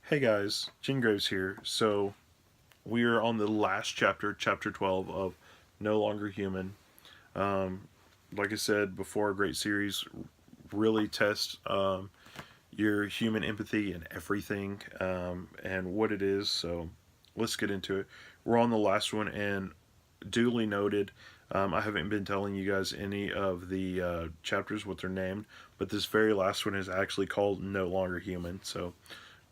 Hey guys, Gene Graves here. So we are on the last chapter, chapter 12 of No Longer Human. Um, like I said before, a great series really tests your human empathy and everything and what it is. So let's get into it. We're on the last one, and duly noted. I haven't been telling you guys any of the chapters what they're named, but this very last one is actually called No Longer Human. So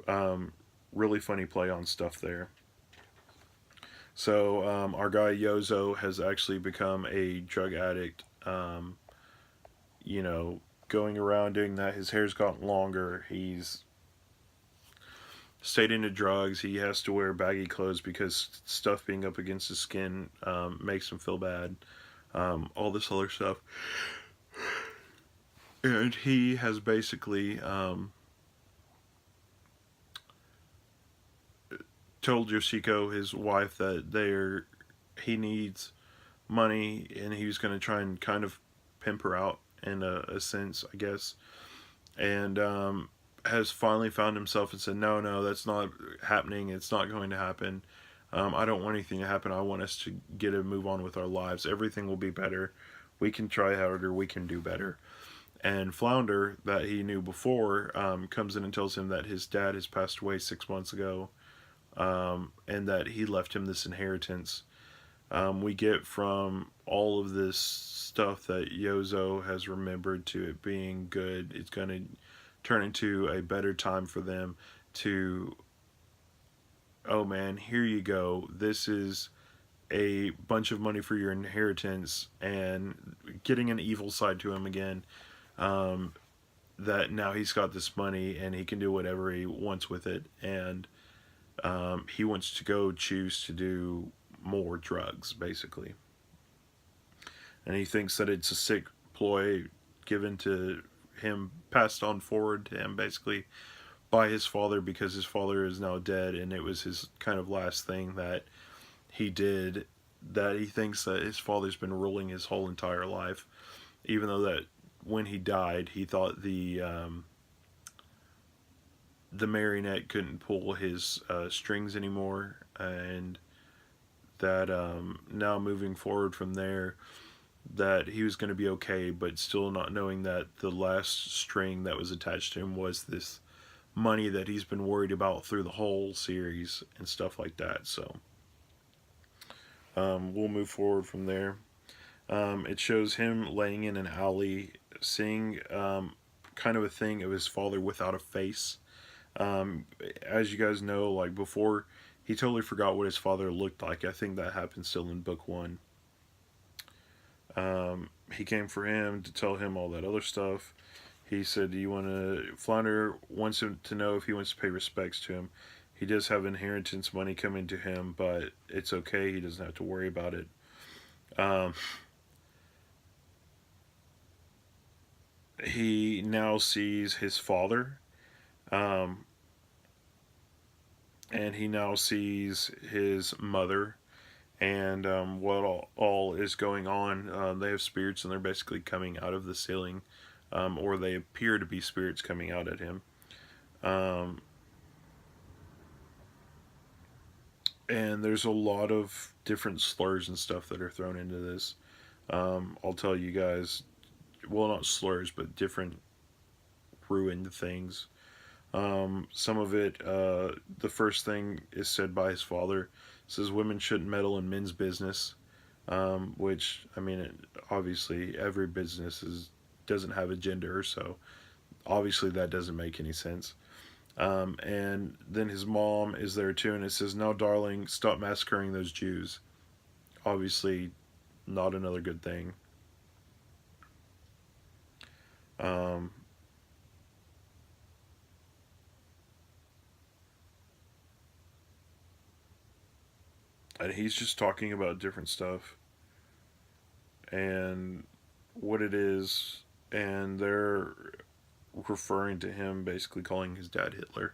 um, really funny play on stuff there. So our guy Yozo has actually become a drug addict. You know, going around doing that. His hair's gotten longer. He's stayed into drugs. He has to wear baggy clothes because stuff being up against his skin makes him feel bad. All this other stuff, and he has basically told Yoshiko, his wife, that he needs money, and he was going to try and kind of pimp her out in a sense, I guess. And has finally found himself and said, no, no, that's not happening. It's not going to happen. I don't want anything to happen. I want us to get a move on with our lives. Everything will be better. We can try harder. We can do better. And Flounder, that he knew before, comes in and tells him that his dad has passed away 6 months ago, and that he left him this inheritance. We get from all of this stuff that Yozo has remembered to it being good. It's going to turn into a better time for them to, oh man, here you go. This is a bunch of money for your inheritance, and getting an evil side to him again. Um, that now he's got this money and he can do whatever he wants with it. And he wants to go choose to do more drugs, basically. And he thinks that it's a sick ploy given to him, passed on forward to him, basically, by his father, because his father is now dead, and it was his kind of last thing that he did, that he thinks that his father's been ruling his whole entire life, even though that when he died, he thought the marionette couldn't pull his strings anymore, and that now moving forward from there, that he was going to be okay, but still not knowing that the last string that was attached to him was this money that he's been worried about through the whole series and stuff like that. So we'll move forward from there. It shows him laying in an alley, seeing kind of a thing of his father without a face. Um, as you guys know, like before, he totally forgot what his father looked like. I think that happened still in book one. He came for him to tell him all that other stuff. He said, "Do you want to?" Flounder wants him to know if he wants to pay respects to him. He does have inheritance money coming to him, but it's okay. He doesn't have to worry about it. Um, he now sees his father, um, and he now sees his mother, and what all is going on. They have spirits, and they're basically coming out of the ceiling, or they appear to be spirits coming out at him. Um, and there's a lot of different slurs and stuff that are thrown into this. I'll tell you guys, well, not slurs, but different ruined things. Some of it, the first thing is said by his father. It says women shouldn't meddle in men's business, which, I mean, obviously every business doesn't have a gender, so obviously that doesn't make any sense. And then his mom is there too, and it says, "No, darling, stop massacring those Jews." Obviously, not another good thing. Um, and he's just talking about different stuff and what it is, and they're referring to him, basically calling his dad Hitler.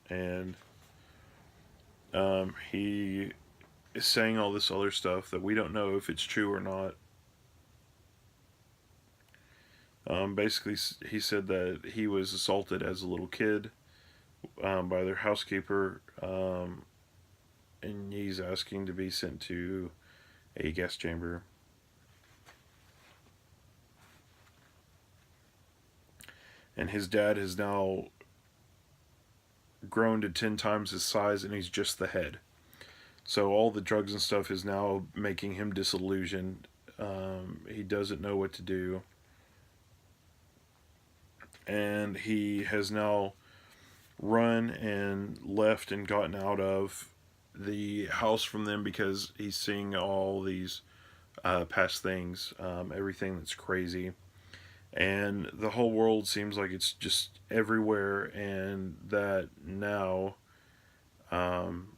And he is saying all this other stuff that we don't know if it's true or not. Basically, he said that he was assaulted as a little kid by their housekeeper, and he's asking to be sent to a gas chamber. And his dad has now grown to 10 times his size, and he's just the head. So all the drugs and stuff is now making him disillusioned. He doesn't know what to do. And he has now run and left and gotten out of the house from them because he's seeing all these past things, everything that's crazy. And the whole world seems like it's just everywhere, and that now um,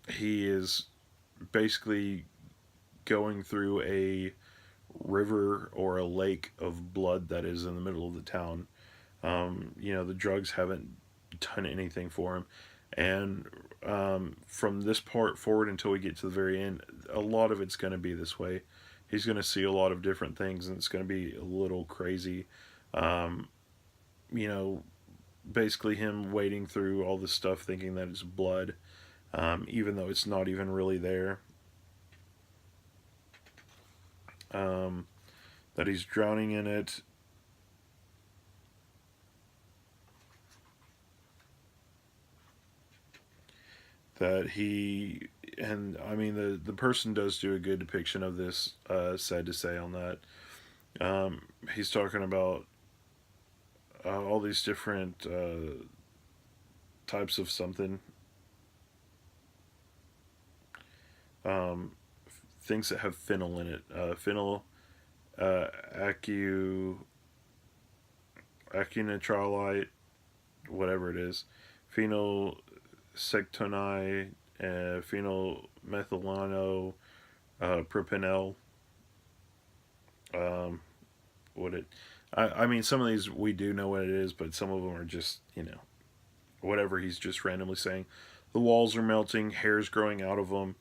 he is basically going through a river or a lake of blood that is in the middle of the town. The drugs haven't done anything for him. And from this part forward until we get to the very end, a lot of it's going to be this way. He's going to see a lot of different things, and it's going to be a little crazy. Um, you know, Basically him wading through all this stuff thinking that it's blood, even though it's not even really there. Um, that he's drowning in it. That he and I mean the person does do a good depiction of this. Sad to say on that. He's talking about all these different types of something, um, things that have phenyl in it. Phenyl, uh, acu, acunitrolite, whatever it is, phenyl sectoni, phenylmethylano, propanol. Um, what it? I mean, some of these we do know what it is, but some of them are just whatever he's just randomly saying. The walls are melting, hair's growing out of them,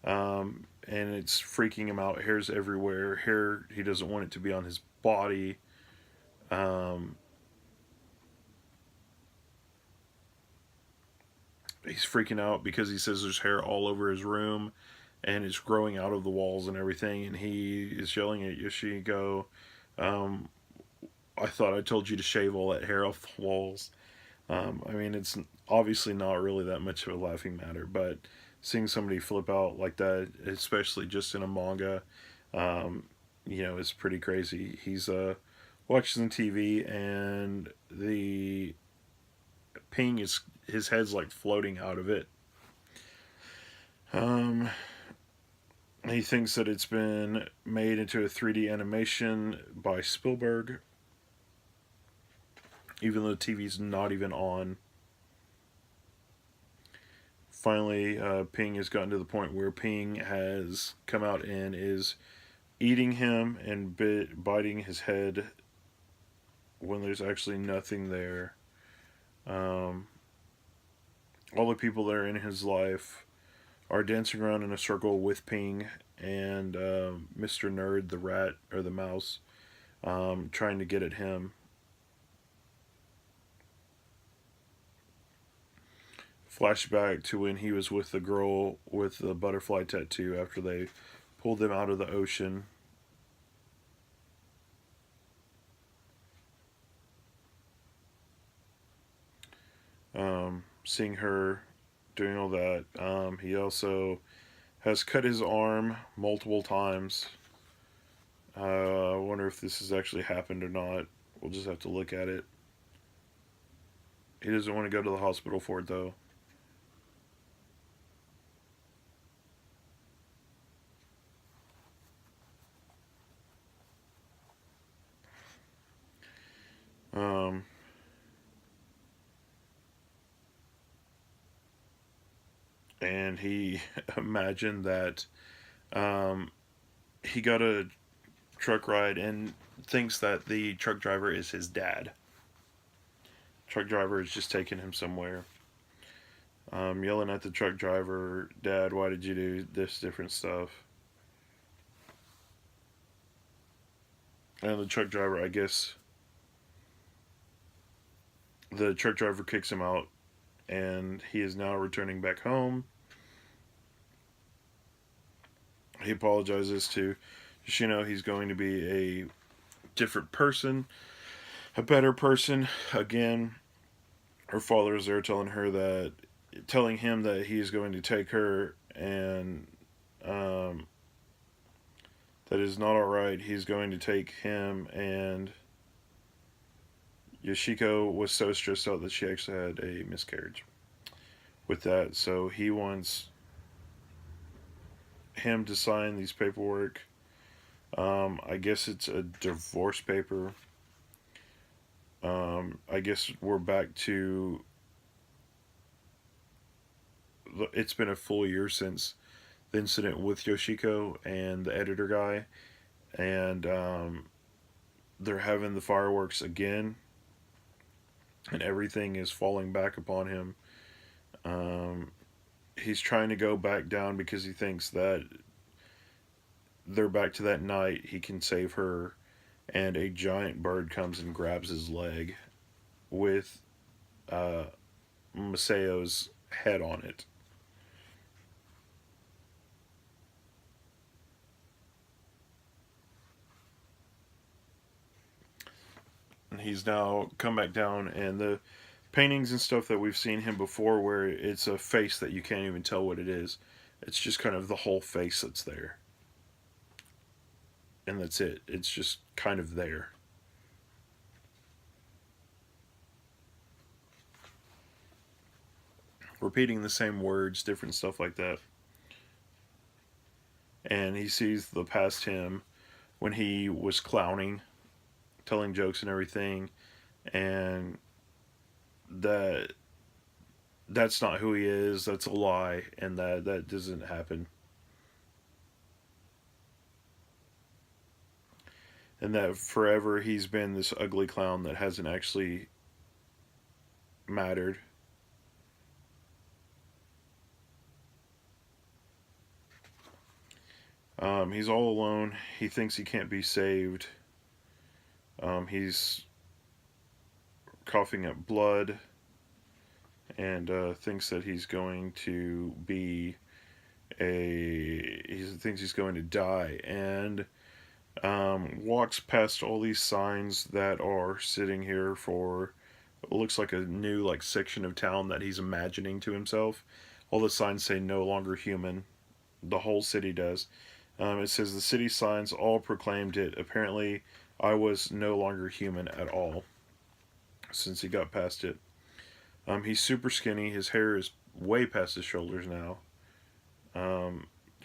and it's freaking him out. Hair's everywhere. Hair he doesn't want it to be on his body. Um, he's freaking out because he says there's hair all over his room and it's growing out of the walls and everything, and he is yelling at Yoshiko, um, I thought I told you to shave all that hair off the walls. I mean, it's obviously not really that much of a laughing matter, but seeing somebody flip out like that, especially just in a manga, um, is pretty crazy. He's watching TV, and the ping is his head's like floating out of it. Um, he thinks that it's been made into a 3D animation by Spielberg, even though the TV's not even on. Finally, Ping has gotten to the point where Ping has come out and is eating him and biting his head when there's actually nothing there. Um, all the people that are in his life are dancing around in a circle with Ping and Mr. Nerd, the rat or the mouse, trying to get at him. Flashback to when he was with the girl with the butterfly tattoo after they pulled them out of the ocean. Seeing her doing all that. He also has cut his arm multiple times. I wonder if this has actually happened or not. We'll just have to look at it. He doesn't want to go to the hospital for it though. Um, and he imagined that um, he got a truck ride and thinks that the truck driver is his dad. Truck driver is just taking him somewhere. Yelling at the truck driver, Dad, why did you do this different stuff? And the truck driver, I guess, the truck driver kicks him out, and he is now returning back home. He apologizes to Yoshino. He's going to be a different person, a better person. Again, her father is there telling him that he is going to take her, and that is not alright. He's going to take him, and Yoshiko was so stressed out that she actually had a miscarriage with that. So he wants him to sign these paperwork. I guess it's a divorce paper. I guess we're back to. It's been a full year since the incident with Yoshiko and the editor guy, and they're having the fireworks again, and everything is falling back upon him. He's trying to go back down because he thinks that they're back to that night. He can save her, and a giant bird comes and grabs his leg with Masayo's head on it. And he's now come back down, and the paintings and stuff that we've seen him before, where it's a face that you can't even tell what it is. It's just kind of the whole face that's there. And that's it. It's just kind of there. Repeating the same words, different stuff like that. And he sees the past him when he was clowning, telling jokes and everything, and that's not who he is. That's a lie, and that doesn't happen. And that forever he's been this ugly clown that hasn't actually mattered. He's all alone. He thinks he can't be saved. He's coughing up blood, and thinks that he's going to be he thinks he's going to die, and walks past all these signs that are sitting here for it looks like a new like section of town that he's imagining to himself. All the signs say no longer human. The whole city does. It says the city signs all proclaimed it. Apparently, I was no longer human at all since he got past it. He's super skinny. His hair is way past his shoulders now.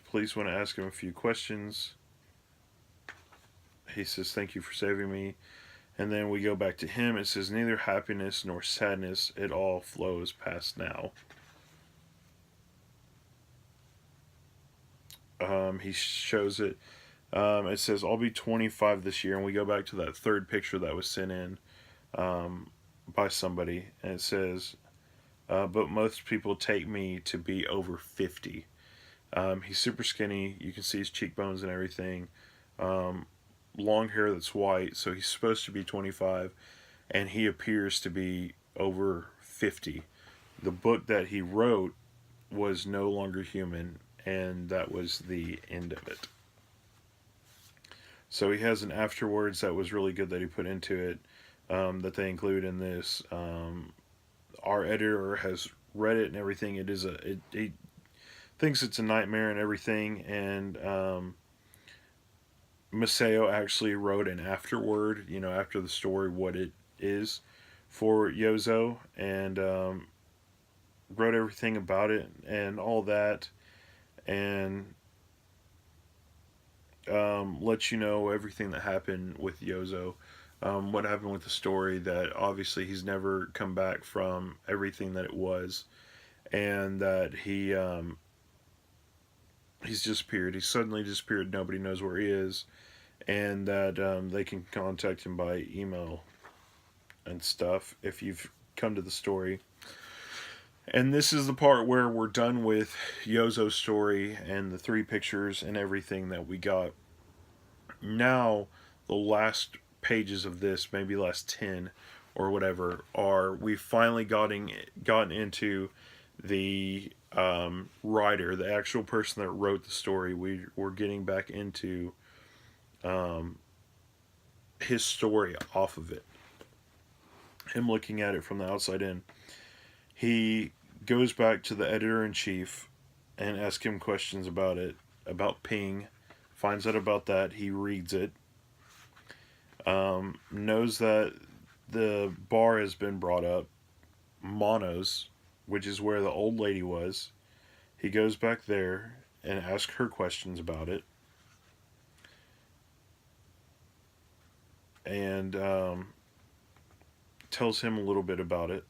Police want to ask him a few questions. He says, "Thank you for saving me." And then we go back to him. It says, "Neither happiness nor sadness, it all flows past now." He shows it. It says, "I'll be 25 this year." And we go back to that third picture that was sent in by somebody. And it says, "But most people take me to be over 50. He's super skinny. You can see his cheekbones and everything. Long hair that's white. So he's supposed to be 25. And he appears to be over 50. The book that he wrote was No Longer Human. And that was the end of it. So he has an afterwards that was really good that he put into it, that they include in this. Our editor has read it and everything. He thinks it's a nightmare and everything. And Masayo actually wrote an afterword, after the story, what it is for Yozo, and wrote everything about it and all that, and let you know everything that happened with Yozo, what happened with the story, that obviously he's never come back from everything that it was, and that he's disappeared. He's suddenly disappeared. Nobody knows where he is, and that they can contact him by email and stuff if you've come to the story. And this is the part where we're done with Yozo's story and the three pictures and everything that we got. Now, the last pages of this, maybe last 10 or whatever, are we finally gotten into the writer, the actual person that wrote the story. We're getting back into his story off of it. Him looking at it from the outside in. He goes back to the editor in chief and asks him questions about it, about Ping. Finds out about that. He reads it. Knows that the bar has been brought up, Mono's, which is where the old lady was. He goes back there and asks her questions about it. And tells him a little bit about it.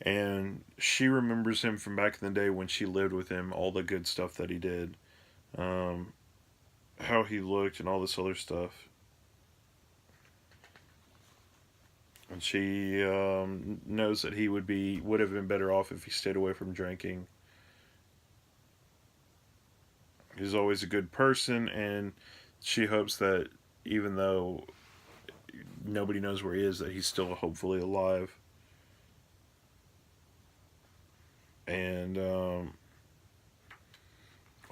And she remembers him from back in the day when she lived with him, all the good stuff that he did, how he looked, and all this other stuff. And she knows that he would have been better off if he stayed away from drinking. He's always a good person, and she hopes that even though nobody knows where he is, that he's still hopefully alive. And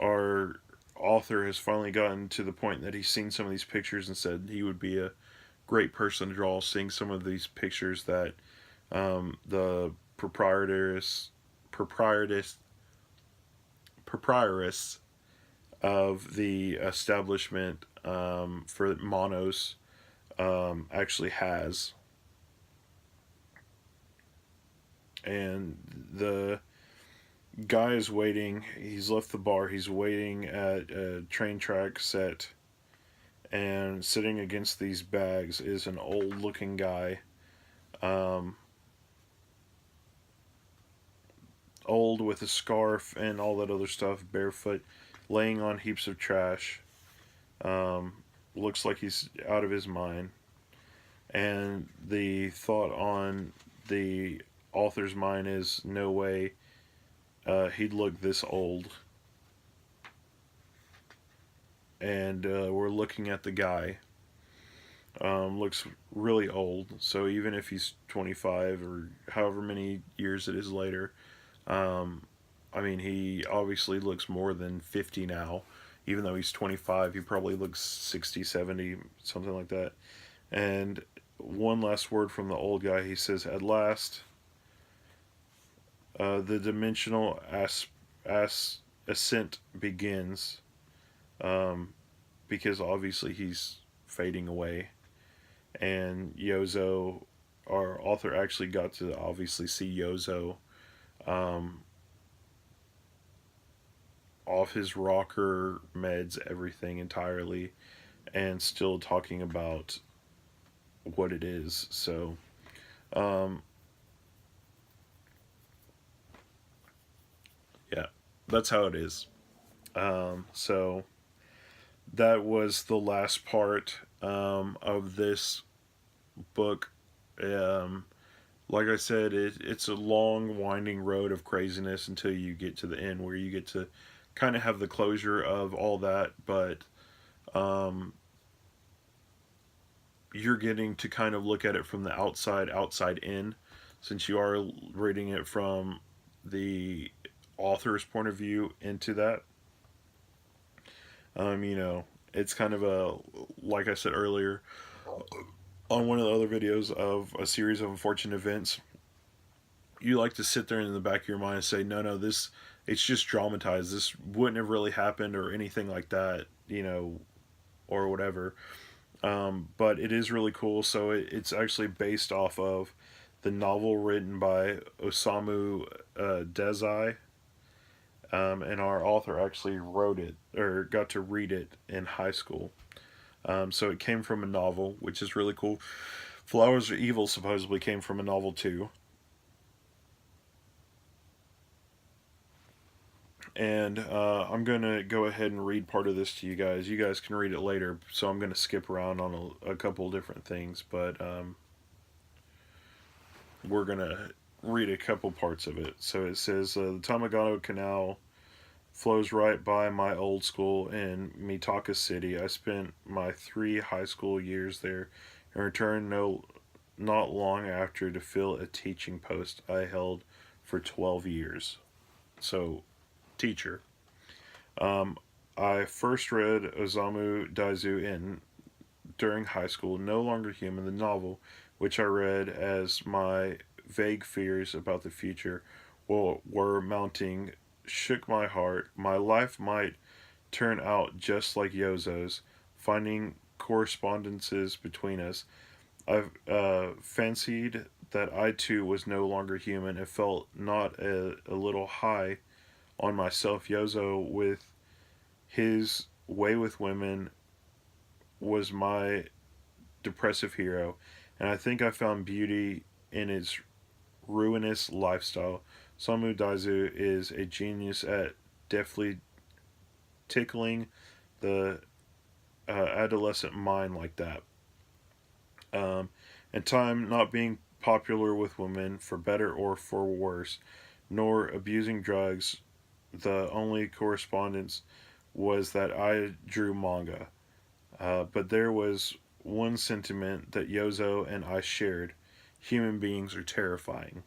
our author has finally gotten to the point that he's seen some of these pictures and said he would be a great person to draw, seeing some of these pictures that the proprietress of the establishment for Monos actually has. And the guy is waiting. He's left the bar. He's waiting at a train track set. And sitting against these bags is an old looking guy. Old with a scarf and all that other stuff, barefoot, laying on heaps of trash. Looks like he's out of his mind. And the thought on the author's mind is, no way he'd look this old. And we're looking at the guy. Looks really old. So even if he's 25 or however many years it is later, I mean, he obviously looks more than 50 now. Even though he's 25, he probably looks 60, 70, something like that. And one last word from the old guy. He says, "At last, the dimensional ascent begins." Because obviously he's fading away. And Yozo, our author, actually got to obviously see Yozo off his rocker meds, everything entirely, and still talking about what it is. So yeah, that's how it is. So that was the last part of this book. Like I said, it's a long, winding road of craziness until you get to the end, where you get to kind of have the closure of all that, but you're getting to kind of look at it from the outside in, since you are reading it from the author's point of view into that. You know, it's kind of a, like I said earlier, on one of the other videos of a series of unfortunate events, you like to sit there in the back of your mind and say, no, this, it's just dramatized. This wouldn't have really happened or anything like that, you know, or whatever. But it is really cool. So it's actually based off of the novel written by Osamu Dezai. And our author actually wrote it, or got to read it in high school. So it came from a novel, which is really cool. Flowers Are Evil supposedly came from a novel too. And I'm going to go ahead and read part of this to you guys. You guys can read it later, so I'm going to skip around on a couple different things, but we're going to read a couple parts of it. So it says, the Tamagano Canal flows right by my old school in Mitaka City. I spent my 3 high school years there and returned not long after to fill a teaching post I held for 12 years. So, teacher. Um, I first read Osamu Daizu in during high school, No Longer Human, the novel, which I read as my vague fears about the future were mounting, shook my heart. My life might turn out just like Yozo's, finding correspondences between us. I fancied that I too was no longer human and felt not a little high on myself. Yozo, with his way with women, was my depressive hero, and I think I found beauty in its ruinous lifestyle. Samu Daizu is a genius at deftly tickling the adolescent mind like that. Um, and time not being popular with women, for better or for worse, nor abusing drugs, the only correspondence was that I drew manga. But there was one sentiment that Yozo and I shared: human beings are terrifying.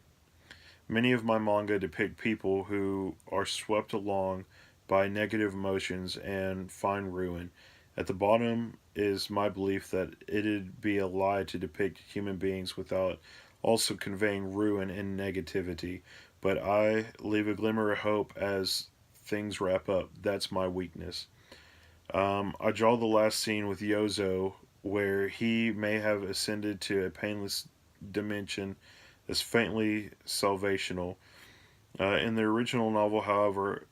Many of my manga depict people who are swept along by negative emotions and find ruin. At the bottom is my belief that it'd be a lie to depict human beings without also conveying ruin and negativity. But I leave a glimmer of hope as things wrap up. That's my weakness. I draw the last scene with Yozo where he may have ascended to a painless dimension as faintly salvational. In the original novel, however,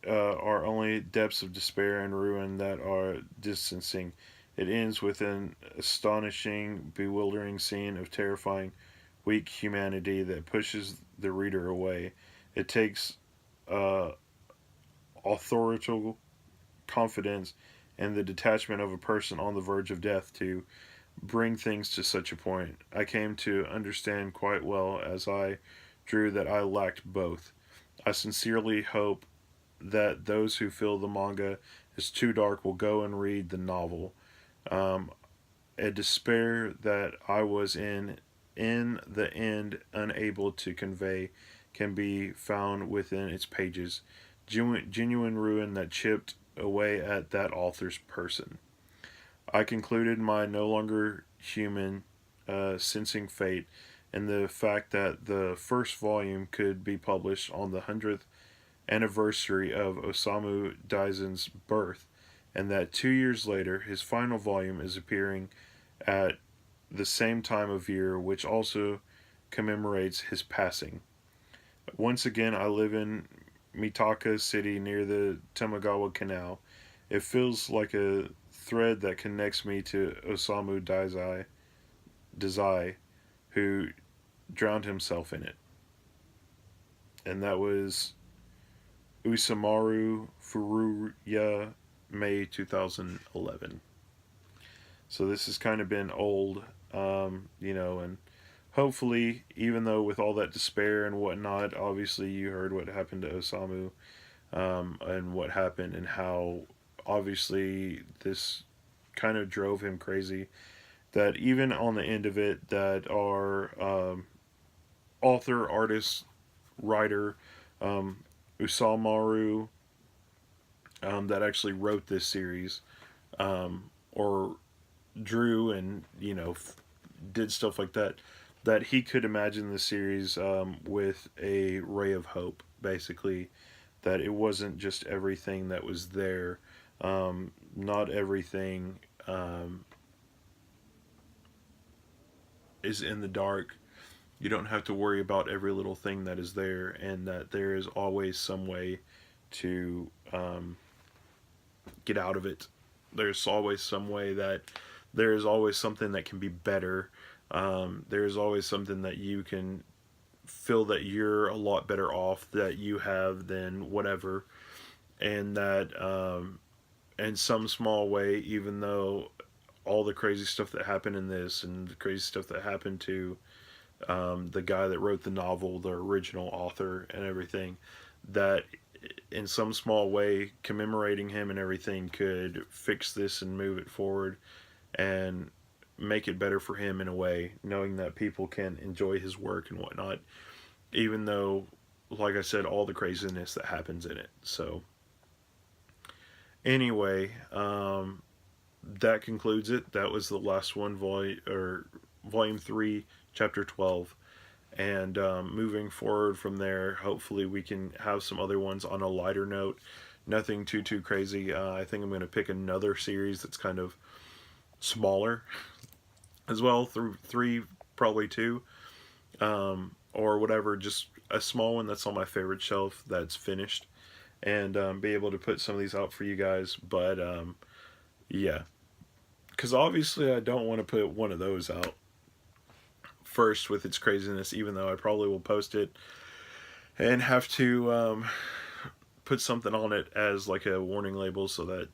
are only depths of despair and ruin that are distancing. It ends with an astonishing, bewildering scene of terrifying, weak humanity that pushes the reader away. It takes uh, authorial confidence and the detachment of a person on the verge of death to bring things to such a point. I came to understand quite well as I drew that I lacked both. I sincerely hope that those who feel the manga is too dark will go and read the novel. Um, a despair that I was in the end unable to convey can be found within its pages. Genuine ruin that chipped away at that author's person. I concluded my no longer human, sensing fate and the fact that the first volume could be published on the 100th anniversary of Osamu Daizen's birth, and that 2 years later his final volume is appearing at the same time of year, which also commemorates his passing. Once again, I live in Mitaka City near the Tamagawa Canal. It feels like a thread that connects me to Osamu Dazai, who drowned himself in it. And that was Usamaru Furuya, May 2011. So this has kind of been old, and hopefully, even though with all that despair and whatnot, obviously you heard what happened to Osamu, and what happened and how obviously this kind of drove him crazy. That even on the end of it, that our author, artist, writer, um, Usamaru, that actually wrote this series, or drew and did stuff like that, that he could imagine the series with a ray of hope, basically, that it wasn't just everything that was there. Not everything is in the dark. You don't have to worry about every little thing that is there, and that there is always some way to get out of it. There's always some way that there is always something that can be better. There is always something that you can feel that you're a lot better off that you have than whatever, and that in some small way, even though all the crazy stuff that happened in this and the crazy stuff that happened to the guy that wrote the novel, the original author, and everything, that in some small way, commemorating him and everything could fix this and move it forward and make it better for him in a way, knowing that people can enjoy his work and whatnot, even though, like I said, all the craziness that happens in it. So, anyway, that concludes it. That was the last one, volume 3, chapter 12. And moving forward from there, hopefully we can have some other ones on a lighter note. Nothing too crazy. I think I'm going to pick another series that's kind of smaller as well, through 3, probably 2, or whatever. Just a small one that's on my favorite shelf that's finished, and be able to put some of these out for you guys. But yeah, because obviously I don't want to put one of those out first with its craziness, even though I probably will post it and have to put something on it as like a warning label so that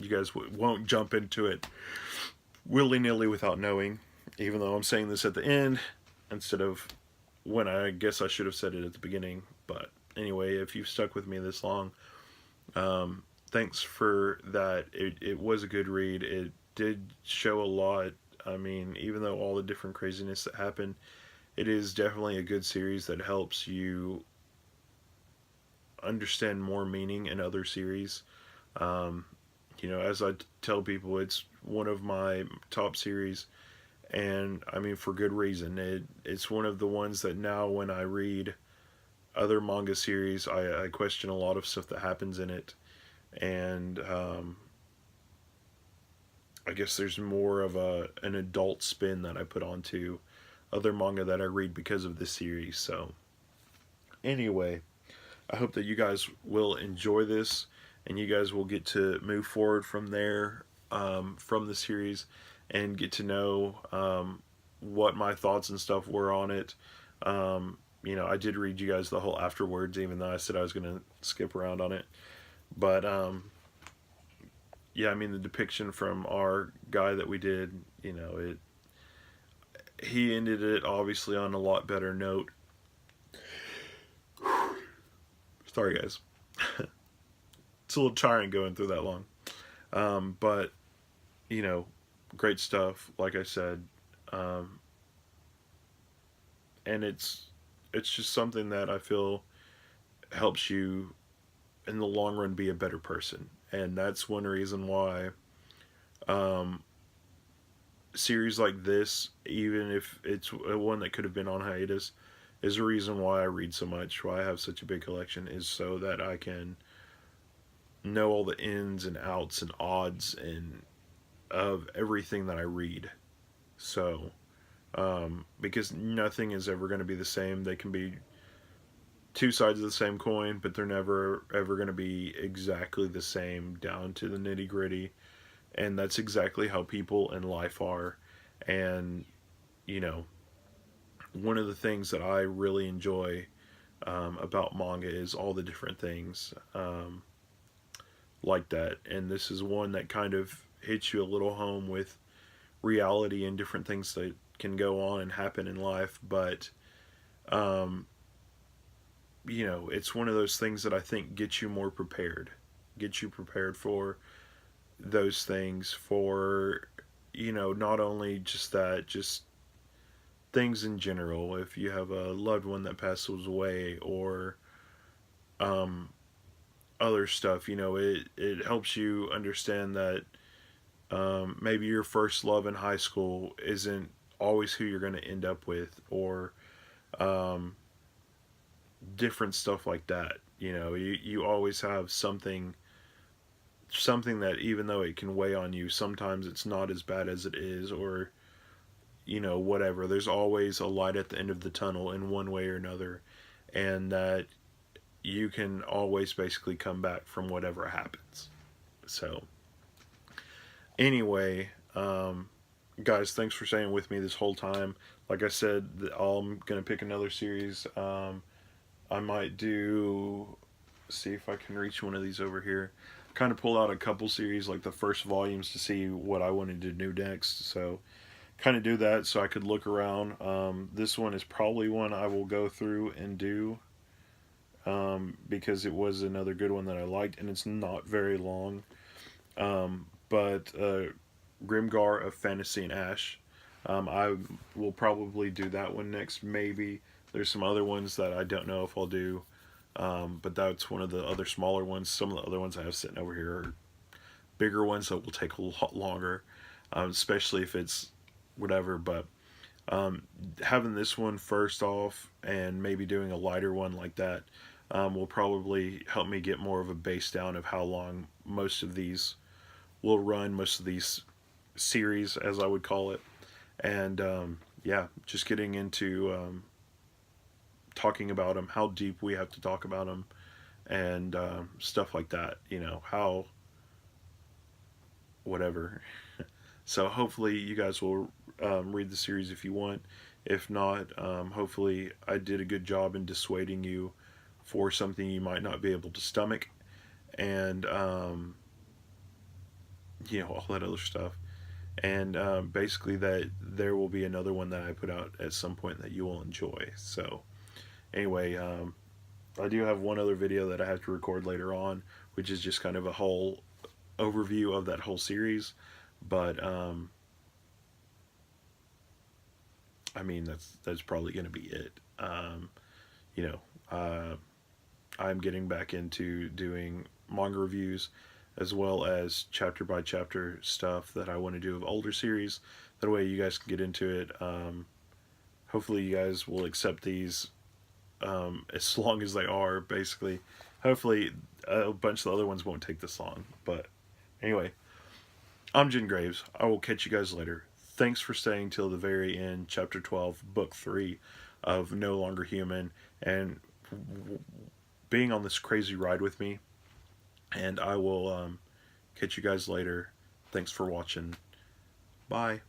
you guys won't jump into it willy-nilly without knowing, even though I'm saying this at the end instead of when I guess I should have said it at the beginning. But anyway, if you've stuck with me this long, thanks for that. It was a good read. It did show a lot. I mean, even though all the different craziness that happened, it is definitely a good series that helps you understand more meaning in other series. As I tell people, it's one of my top series, and I mean for good reason. It's one of the ones that now when I read other manga series, I question a lot of stuff that happens in it, and I guess there's more of an adult spin that I put onto other manga that I read because of this series. So anyway, I hope that you guys will enjoy this and you guys will get to move forward from there, from the series, and get to know what my thoughts and stuff were on it. I did read you guys the whole afterwards, even though I said I was going to skip around on it. But yeah, I mean the depiction from our guy that we did, he ended it obviously on a lot better note. Sorry guys. It's a little tiring going through that long. But great stuff, like I said. And it's just something that I feel helps you in the long run be a better person. And that's one reason why series like this, even if it's one that could have been on hiatus, is a reason why I read so much, why I have such a big collection, is so that I can know all the ins and outs and odds and of everything that I read. So, because nothing is ever going to be the same. They can be two sides of the same coin, but they're never ever going to be exactly the same down to the nitty gritty. And that's exactly how people in life are. And, one of the things that I really enjoy about manga is all the different things like that. And this is one that kind of hits you a little home with reality and different things that can go on and happen in life. But, it's one of those things that I think gets you more prepared. Gets you prepared for those things, for, not only just that, just things in general. If you have a loved one that passes away, or other stuff, it helps you understand that maybe your first love in high school isn't always who you're going to end up with, or different stuff like that. You always have something that, even though it can weigh on you, sometimes it's not as bad as it is, or whatever. There's always a light at the end of the tunnel in one way or another, and that you can always basically come back from whatever happens. So anyway, guys, thanks for staying with me this whole time. Like I said, I'm gonna pick another series. I might see if I can reach one of these over here. Kind of pull out a couple series, like the first volumes, to see what I wanted to do next. So kind of do that so I could look around. This one is probably one I will go through and do because it was another good one that I liked, and it's not very long. But Grimgar of Fantasy and Ash, I will probably do that one next. Maybe there's some other ones that I don't know if I'll do, but that's one of the other smaller ones. Some of the other ones I have sitting over here are bigger ones that will take a lot longer, especially if it's whatever. But having this one first off and maybe doing a lighter one like that will probably help me get more of a base down of how long most of these will run, most of these series, as I would call it. And yeah, just getting into talking about them, how deep we have to talk about them, and stuff like that. You know, how whatever. So hopefully you guys will read the series if you want. If not, hopefully I did a good job in dissuading you for something you might not be able to stomach, and you know, all that other stuff. And basically that there will be another one that I put out at some point that you will enjoy. So anyway, I do have one other video that I have to record later on, which is just kind of a whole overview of that whole series. But I mean, that's probably going to be it. You know, I'm getting back into doing manga reviews as well as chapter by chapter stuff that I want to do of older series. That way you guys can get into it. Hopefully you guys will accept these as long as they are, basically. Hopefully a bunch of the other ones won't take this long. But anyway, I'm Jen Graves. I will catch you guys later. Thanks for staying till the very end, chapter 12, book 3 of No Longer Human, and being on this crazy ride with me. And I will catch you guys later. Thanks for watching. Bye.